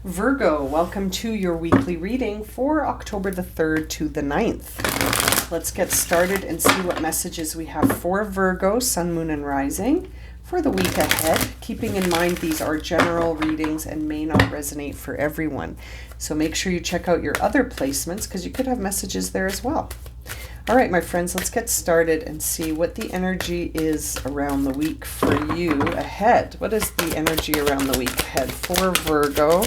Virgo, welcome to your weekly reading for October the 3rd to the 9th. Let's get started and see what messages we have for Virgo, Sun, Moon, and Rising for the week ahead, keeping in mind these are general readings and may not resonate for everyone. So make sure you check out your other placements because you could have messages there as well. All right, my friends, let's get started and see what the energy is around the week for you ahead. What is the energy around the week ahead for Virgo?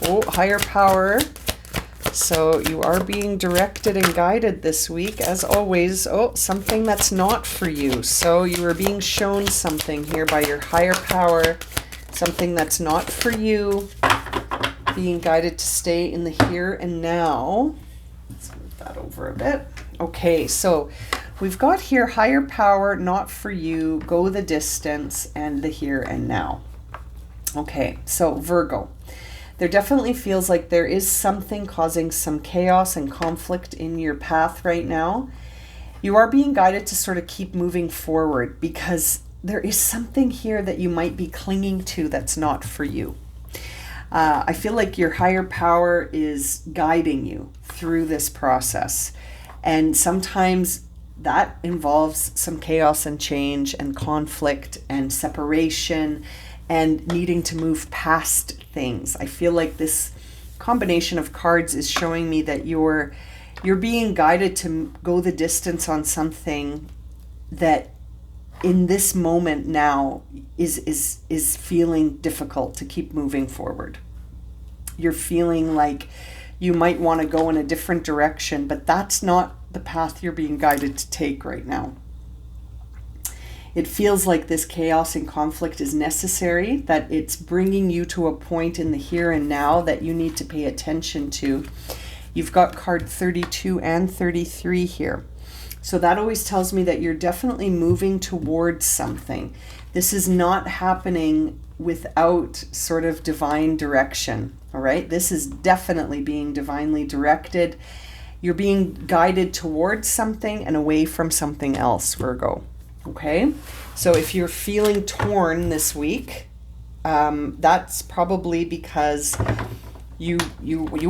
Oh, higher power. So you are being directed and guided this week, as always. Oh, something that's not for you. So you are being shown something here by your higher power, something that's not for you, being guided to stay in the here and now. Let's move that over a bit. Okay, so we've got here higher power, not for you, go the distance, and the here and now. Okay, so Virgo, there definitely feels like there is something causing some chaos and conflict in your path right now. You are being guided to sort of keep moving forward because there is something here that you might be clinging to that's not for you. I feel like your higher power is guiding you through this process. And sometimes that involves some chaos and change and conflict and separation and needing to move past things. I feel like this combination of cards is showing me that you're being guided to go the distance on something that in this moment now is feeling difficult to keep moving forward. You're feeling like you might want to go in a different direction, but that's not the path you're being guided to take right now. It feels like this chaos and conflict is necessary, that it's bringing you to a point in the here and now that you need to pay attention to. You've got card 32 and 33 here. So that always tells me that you're definitely moving towards something. This is not happening without sort of divine direction. All right, this is definitely being divinely directed. You're being guided towards something and away from something else, Virgo. Okay, so if you're feeling torn this week, that's probably because you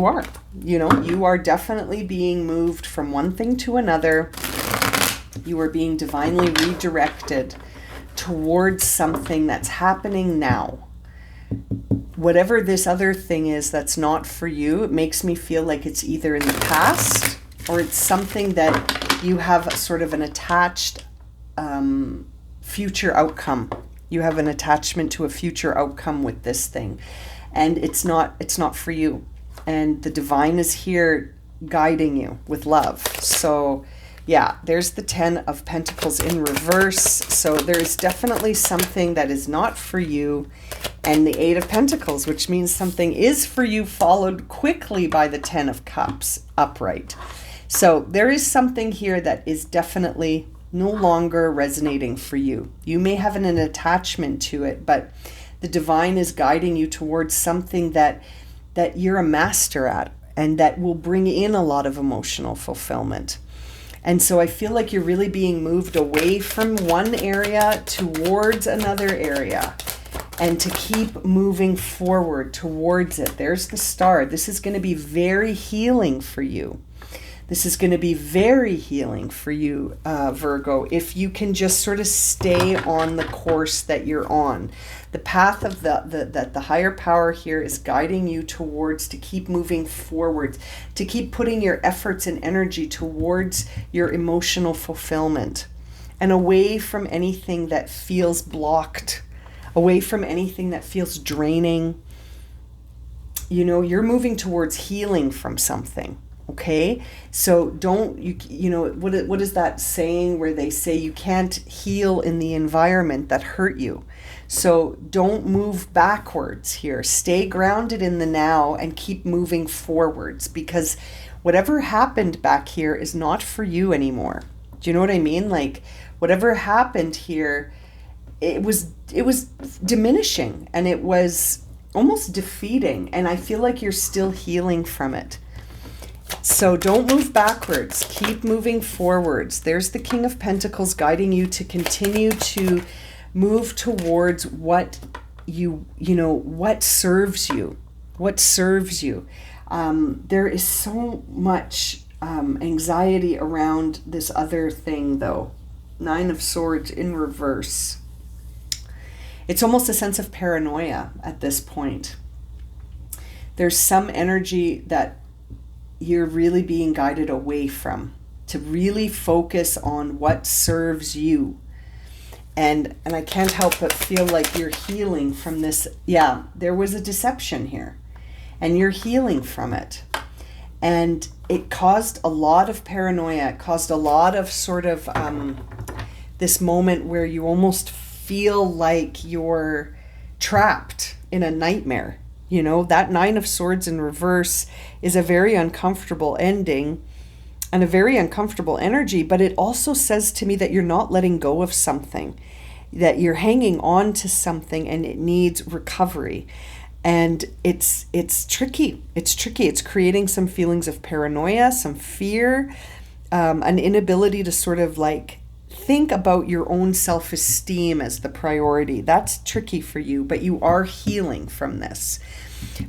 are definitely being moved from one thing to another. You are being divinely redirected towards something that's happening now. Whatever this other thing is that's not for you, it makes me feel like it's either in the past or it's something that you have sort of an attached future outcome. You have an attachment to a future outcome with this thing, and it's not for you. And the divine is here guiding you with love. So yeah, there's the 10 of Pentacles in reverse. So there's definitely something that is not for you. And the 8 of Pentacles, which means something is for you, followed quickly by the 10 of Cups upright. So there is something here that is definitely no longer resonating for you. You may have an attachment to it, but the divine is guiding you towards something that you're a master at and that will bring in a lot of emotional fulfillment. And so I feel like you're really being moved away from one area towards another area and to keep moving forward towards it. There's the star. This is going to be very healing for you. This is going to be very healing for you, Virgo, if you can just sort of stay on the course that you're on. The path of the higher power here is guiding you towards to keep moving forward, to keep putting your efforts and energy towards your emotional fulfillment and away from anything that feels blocked, away from anything that feels draining. You know, you're moving towards healing from something. Okay, so don't what is that saying where they say you can't heal in the environment that hurt you? So don't move backwards here. Stay grounded in the now and keep moving forwards, because whatever happened back here is not for you anymore. Do you know what I mean? Like whatever happened here, it was diminishing and it was almost defeating, and I feel like you're still healing from it. So don't move backwards, keep moving forwards. There's the King of Pentacles guiding you to continue to move towards what what serves you, what serves you. There is so much anxiety around this other thing, though. 9 of Swords in reverse. It's almost a sense of paranoia at this point. There's some energy that you're really being guided away from, to really focus on what serves you. And I can't help but feel like you're healing from this. Yeah, there was a deception here, and you're healing from it. And it caused a lot of paranoia. It caused a lot of sort of this moment where you almost feel like you're trapped in a nightmare. You know, that 9 of Swords in reverse is a very uncomfortable ending and a very uncomfortable energy, but it also says to me that you're not letting go of something, that you're hanging on to something and it needs recovery. And it's tricky. It's tricky. It's creating some feelings of paranoia, some fear, an inability to sort of like think about your own self-esteem as the priority. That's tricky for you, but you are healing from this.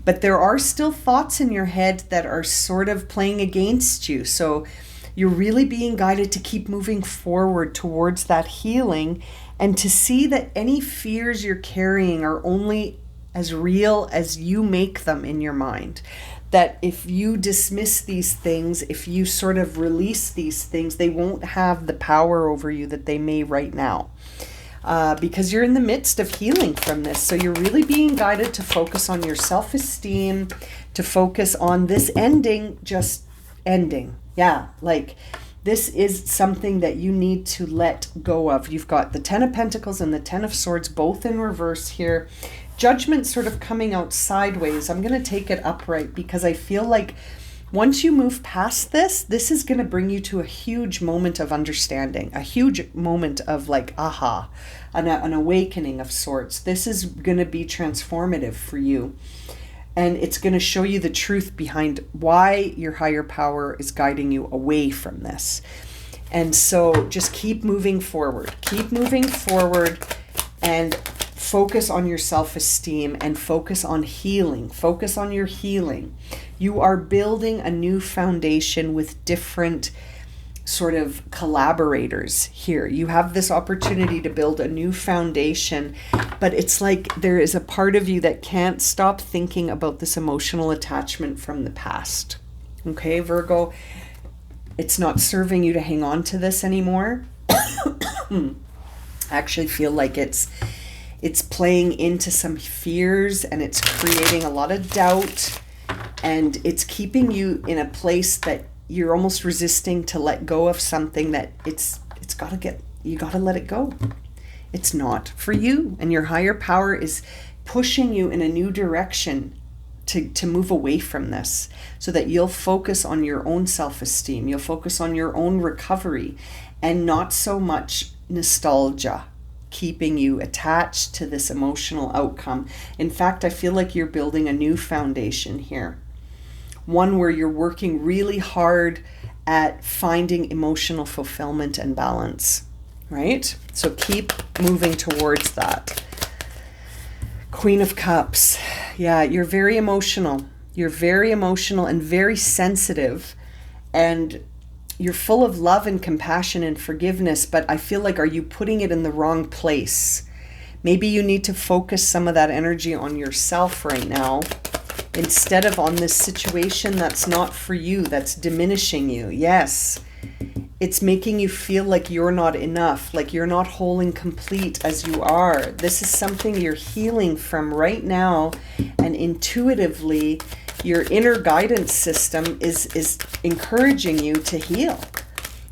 But there are still thoughts in your head that are sort of playing against you. So you're really being guided to keep moving forward towards that healing, and to see that any fears you're carrying are only as real as you make them in your mind. That if you dismiss these things, if you sort of release these things, they won't have the power over you that they may right now. Because you're in the midst of healing from this. So you're really being guided to focus on your self-esteem, to focus on this ending, just ending. Yeah, like this is something that you need to let go of. You've got the 10 of Pentacles and the 10 of Swords both in reverse here. Judgment sort of coming out sideways. I'm going to take it upright because I feel like once you move past this, this is going to bring you to a huge moment of understanding, a huge moment of like, aha, an awakening of sorts. This is going to be transformative for you. And it's going to show you the truth behind why your higher power is guiding you away from this. And so just keep moving forward. Keep moving forward and focus on your self-esteem and focus on healing. Focus on your healing. You are building a new foundation with different sort of collaborators here. You have this opportunity to build a new foundation, but it's like there is a part of you that can't stop thinking about this emotional attachment from the past. Okay, Virgo, it's not serving you to hang on to this anymore. I actually feel like it's playing into some fears, and it's creating a lot of doubt, and it's keeping you in a place that you're almost resisting to let go of something that you got to let it go. It's not for you, and your higher power is pushing you in a new direction to move away from this, so that you'll focus on your own self-esteem, you'll focus on your own recovery, and not so much nostalgia keeping you attached to this emotional outcome. In fact, I feel like you're building a new foundation here. One where you're working really hard at finding emotional fulfillment and balance, right? So keep moving towards that. Queen of Cups. Yeah, you're very emotional. You're very emotional and very sensitive, and you're full of love and compassion and forgiveness, but I feel like, are you putting it in the wrong place? Maybe you need to focus some of that energy on yourself right now, instead of on this situation that's not for you, that's diminishing you. Yes, it's making you feel like you're not enough, like you're not whole and complete as you are. This is something you're healing from right now, and intuitively, your inner guidance system is encouraging you to heal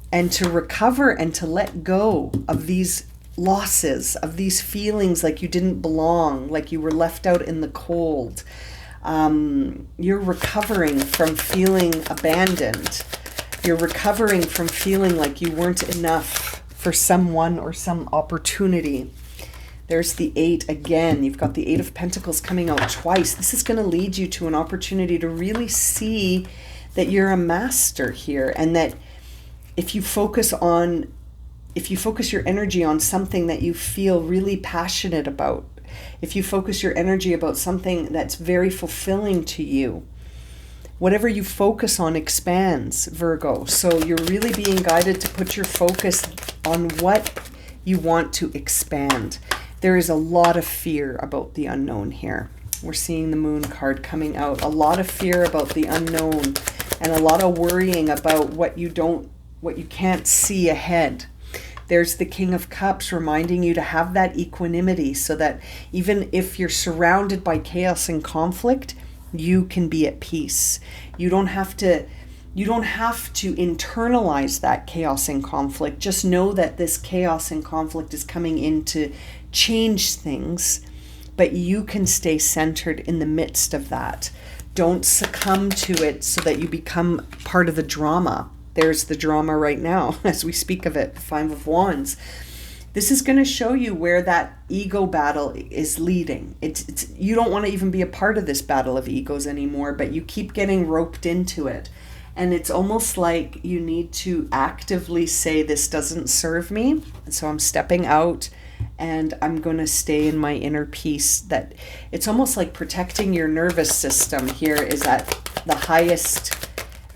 and to recover and to let go of these losses, of these feelings like you didn't belong, like you were left out in the cold. You're recovering from feeling abandoned. You're recovering from feeling like you weren't enough for someone or some opportunity. There's the 8 again. You've got the 8 of Pentacles coming out twice. This is going to lead you to an opportunity to really see that you're a master here, and that if you focus your energy on something that you feel really passionate about, if you focus your energy about something that's very fulfilling to you, whatever you focus on expands, Virgo. So you're really being guided to put your focus on what you want to expand. There is a lot of fear about the unknown here. We're seeing the Moon card coming out. A lot of fear about the unknown and a lot of worrying about what you can't see ahead. There's the King of Cups reminding you to have that equanimity so that even if you're surrounded by chaos and conflict, you can be at peace. You don't have to internalize that chaos and conflict. Just know that this chaos and conflict is coming in to change things, but you can stay centered in the midst of that. Don't succumb to it so that you become part of the drama. There's the drama right now as we speak of it, 5 of Wands. This is going to show you where that ego battle is leading. It's you don't want to even be a part of this battle of egos anymore, but you keep getting roped into it. And it's almost like you need to actively say, this doesn't serve me. And so I'm stepping out and I'm going to stay in my inner peace. That it's almost like protecting your nervous system here is at the highest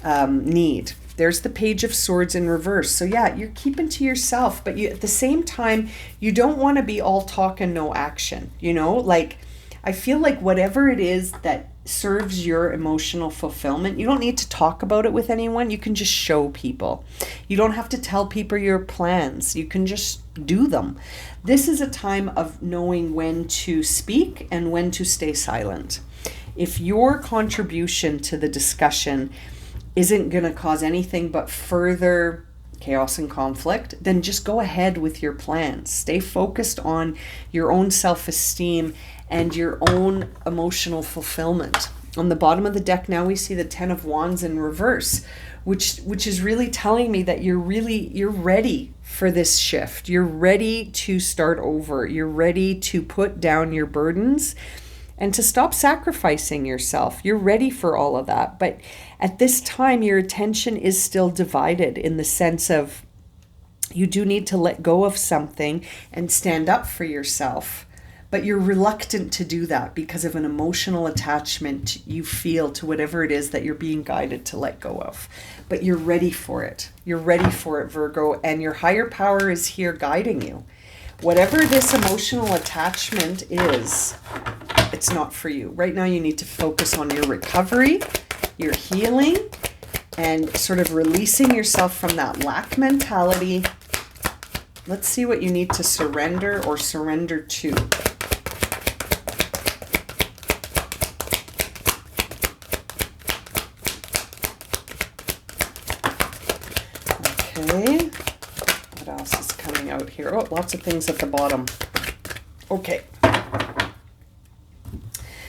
need. There's the Page of Swords in reverse. So yeah, you're keeping to yourself, but you, at the same time, you don't want to be all talk and no action. You know, like I feel like whatever it is that serves your emotional fulfillment, you don't need to talk about it with anyone. You can just show people. You don't have to tell people your plans. You can just do them. This is a time of knowing when to speak and when to stay silent. If your contribution to the discussion isn't going to cause anything but further chaos and conflict, then just go ahead with your plans. Stay focused on your own self-esteem and your own emotional fulfillment. On the bottom of the deck now we see the 10 of Wands in reverse, which is really telling me that you're ready for this shift. You're ready to start over. You're ready to put down your burdens and to stop sacrificing yourself. You're ready for all of that. But at this time, your attention is still divided in the sense of you do need to let go of something and stand up for yourself. But you're reluctant to do that because of an emotional attachment you feel to whatever it is that you're being guided to let go of. But you're ready for it. You're ready for it, Virgo, and your higher power is here guiding you. Whatever this emotional attachment is, it's not for you. Right now you need to focus on your recovery, your healing, and sort of releasing yourself from that lack mentality. Let's see what you need to surrender or surrender to. Okay. What else is coming out here? Oh, lots of things at the bottom. Okay.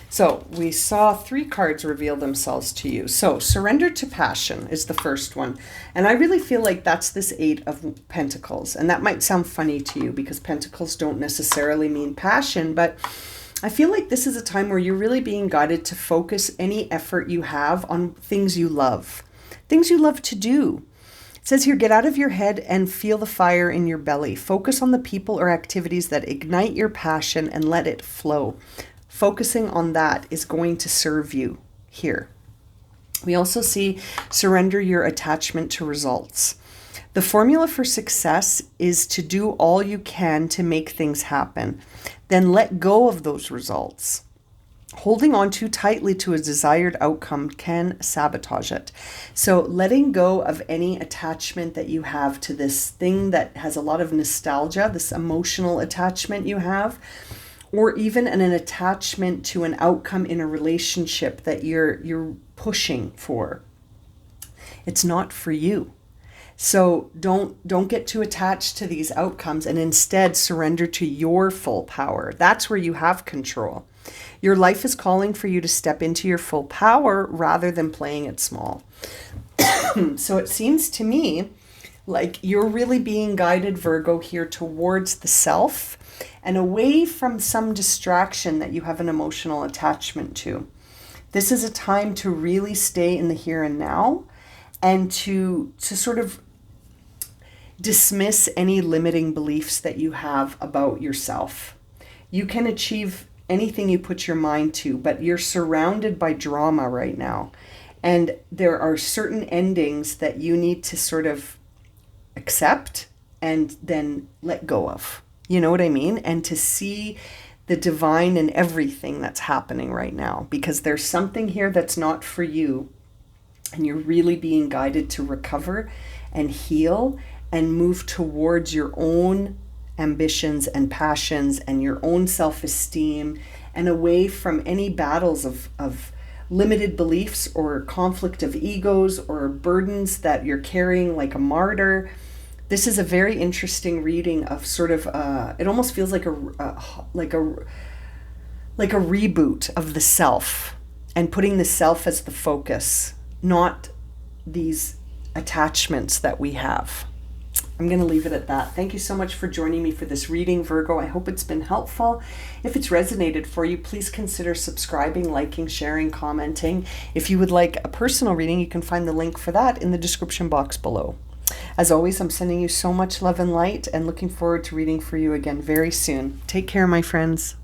So we saw 3 cards reveal themselves to you. So surrender to passion is the first one. And I really feel like that's this 8 of Pentacles. And that might sound funny to you because Pentacles don't necessarily mean passion, but I feel like this is a time where you're really being guided to focus any effort you have on things you love to do. It says here, get out of your head and feel the fire in your belly. Focus on the people or activities that ignite your passion and let it flow. Focusing on that is going to serve you here. We also see surrender your attachment to results. The formula for success is to do all you can to make things happen. Then let go of those results. Holding on too tightly to a desired outcome can sabotage it. So letting go of any attachment that you have to this thing that has a lot of nostalgia, this emotional attachment you have, or even an attachment to an outcome in a relationship that you're pushing for. It's not for you. So don't get too attached to these outcomes and instead surrender to your full power. That's where you have control. Your life is calling for you to step into your full power rather than playing it small. So it seems to me like you're really being guided, Virgo, here towards the self and away from some distraction that you have an emotional attachment to. This is a time to really stay in the here and now and to sort of dismiss any limiting beliefs that you have about yourself. You can achieve anything you put your mind to, but you're surrounded by drama right now. And there are certain endings that you need to sort of accept and then let go of. You know what I mean? And to see the divine in everything that's happening right now, because there's something here that's not for you, and you're really being guided to recover and heal and move towards your own ambitions and passions and your own self-esteem, and away from any battles of limited beliefs or conflict of egos or burdens that you're carrying like a martyr. This is a very interesting reading of sort of it almost feels like a reboot of the self, and putting the self as the focus, not these attachments that we have. I'm going to leave it at that. Thank you so much for joining me for this reading, Virgo. I hope it's been helpful. If it's resonated for you, please consider subscribing, liking, sharing, commenting. If you would like a personal reading, you can find the link for that in the description box below. As always, I'm sending you so much love and light, and looking forward to reading for you again very soon. Take care, my friends.